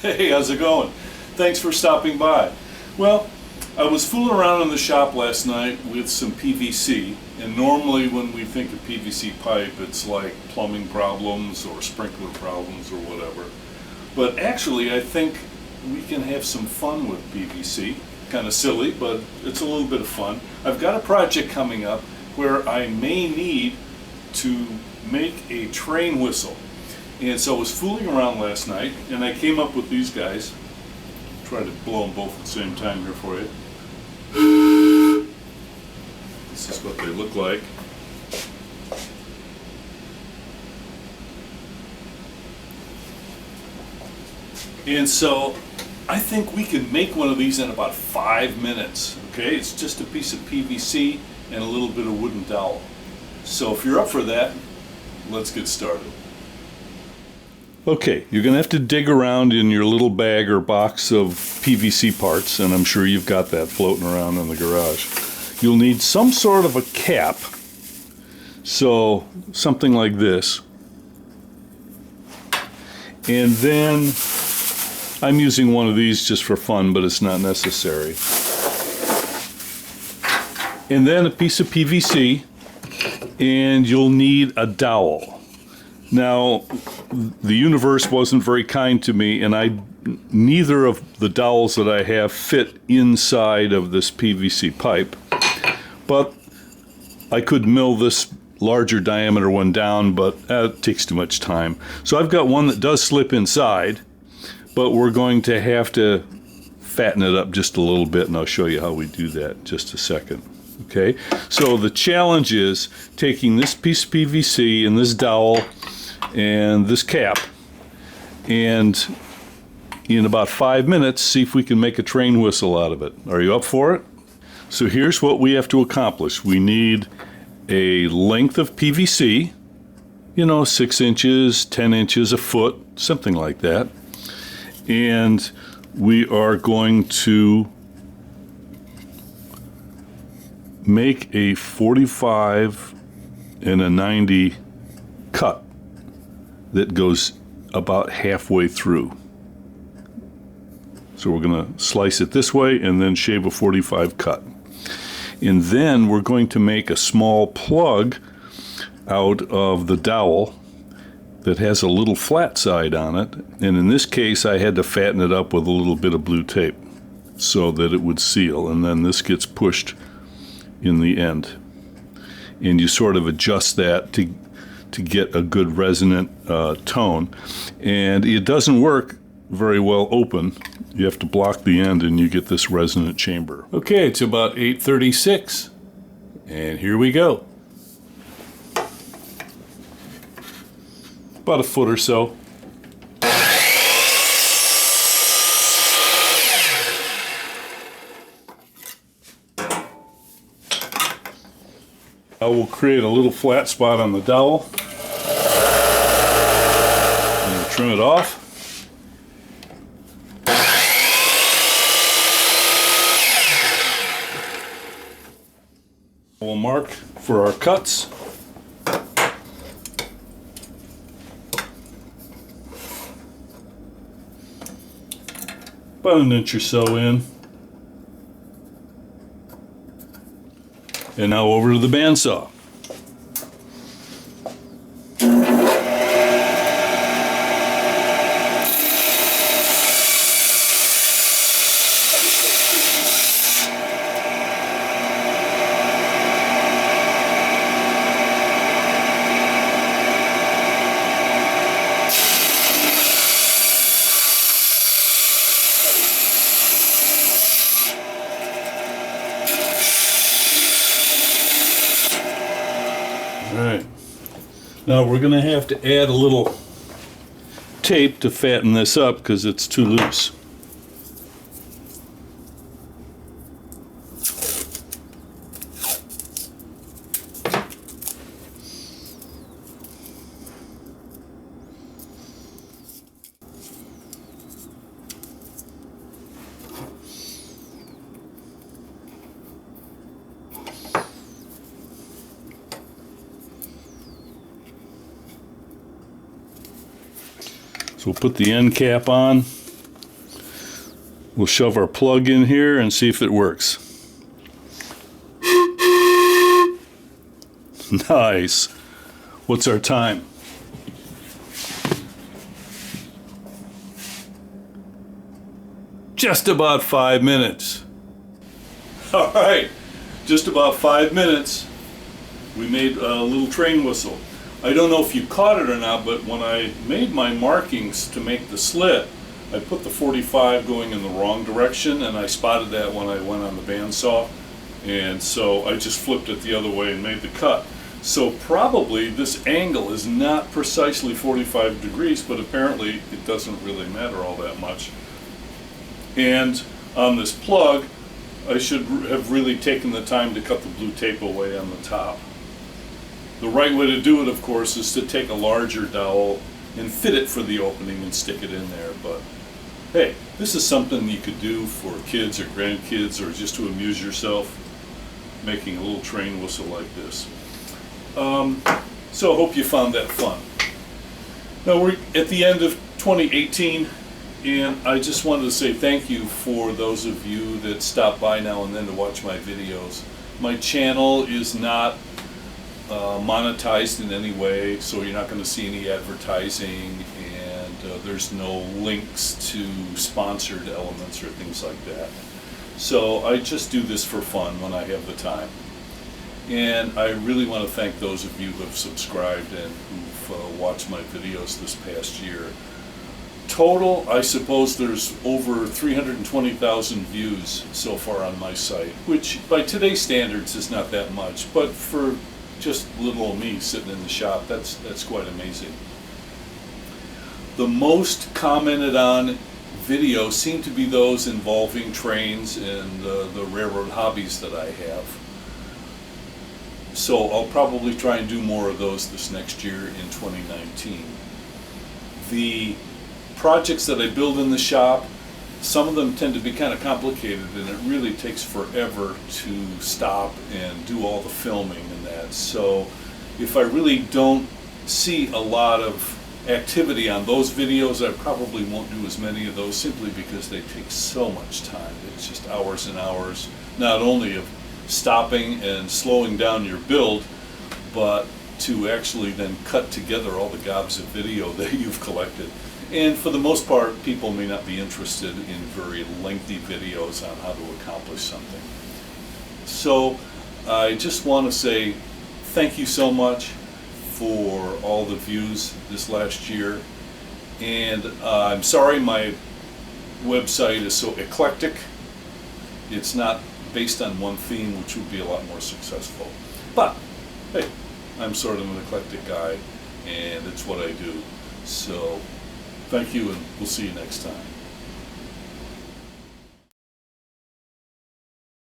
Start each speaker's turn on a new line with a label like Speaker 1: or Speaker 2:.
Speaker 1: Hey, how's it going? Thanks for stopping by. Well, I was fooling around in the shop last night with some PVC, and normally when we think of PVC pipe, it's like plumbing problems or sprinkler problems or whatever. But actually, I think we can have some fun with PVC. Kind of silly, but it's a little bit of fun. I've got a project coming up where I may need to make a train whistle. And so I was fooling around last night, and I came up with these guys. Try to blow them both at the same time here for you. This is what they look like. And so I think we can make one of these in about 5 minutes. Okay, it's just a piece of PVC and a little bit of wooden dowel. So if you're up for that, let's get started. Okay, you're going to have to dig around in your little bag or box of PVC parts, and I'm sure you've got that floating around in the garage. You'll need some sort of a cap, so something like this. And then I'm using one of these just for fun, but it's not necessary. And then a piece of PVC, and you'll need a dowel. Now, the universe wasn't very kind to me, and neither of the dowels that I have fit inside of this PVC pipe, but I could mill this larger diameter one down, but it takes too much time. So I've got one that does slip inside, but we're going to have to fatten it up just a little bit, and I'll show you how we do that in just a second. Okay, so the challenge is taking this piece of PVC and this dowel and this cap, and in about 5 minutes, see if we can make a train whistle out of it. Are you up for it? So here's what we have to accomplish. We need a length of PVC, 6 inches, 10 inches, a foot, something like that. And we are going to make a 45 and a 90 cut that goes about halfway through. So we're going to slice it this way and then shave a 45 cut. And then we're going to make a small plug out of the dowel that has a little flat side on it. And in this case, I had to fatten it up with a little bit of blue tape so that it would seal. And then this gets pushed in the end. And you sort of adjust that to get a good resonant tone. And it doesn't work very well open. You have to block the end and you get this resonant chamber. Okay, it's about 8:36, and here we go. About a foot or so. I will create a little flat spot on the dowel. And we'll trim it off. We'll mark for our cuts. About an inch or so in. And now over to the bandsaw. Alright, now we're going to have to add a little tape to fatten this up because it's too loose. So we'll put the end cap on. We'll shove our plug in here and see if it works. Nice. What's our time? Just about 5 minutes. All right, just about 5 minutes. We made a little train whistle. I don't know if you caught it or not, but when I made my markings to make the slit, I put the 45 going in the wrong direction, and I spotted that when I went on the bandsaw, and so I just flipped it the other way and made the cut. So probably this angle is not precisely 45 degrees, but apparently it doesn't really matter all that much. And on this plug, I should have really taken the time to cut the blue tape away on the top. The right way to do it, of course, is to take a larger dowel and fit it for the opening and stick it in there. But hey, this is something you could do for kids or grandkids or just to amuse yourself, making a little train whistle like this. So I hope you found that fun. Now we're at the end of 2018, and I just wanted to say thank you for those of you that stop by now and then to watch my videos. My channel is not monetized in any way, so you're not going to see any advertising, and there's no links to sponsored elements or things like that. So I just do this for fun when I have the time. And I really want to thank those of you who have subscribed and who've watched my videos this past year. Total, I suppose there's over 320,000 views so far on my site, which by today's standards is not that much, but for just little old me sitting in the shop, that's quite amazing. The most commented on videos seem to be those involving trains and the railroad hobbies that I have. So I'll probably try and do more of those this next year in 2019. The projects that I build in the shop, some of them tend to be kind of complicated, and it really takes forever to stop and do all the filming and that. So if I really don't see a lot of activity on those videos, I probably won't do as many of those, simply because they take so much time. It's just hours and hours, not only of stopping and slowing down your build, but to actually then cut together all the gobs of video that you've collected. And for the most part, people may not be interested in very lengthy videos on how to accomplish something. So I just want to say thank you so much for all the views this last year. And I'm sorry my website is so eclectic. It's not based on one theme, which would be a lot more successful. But hey, I'm sort of an eclectic guy, and it's what I do. So thank you, and we'll see you next time.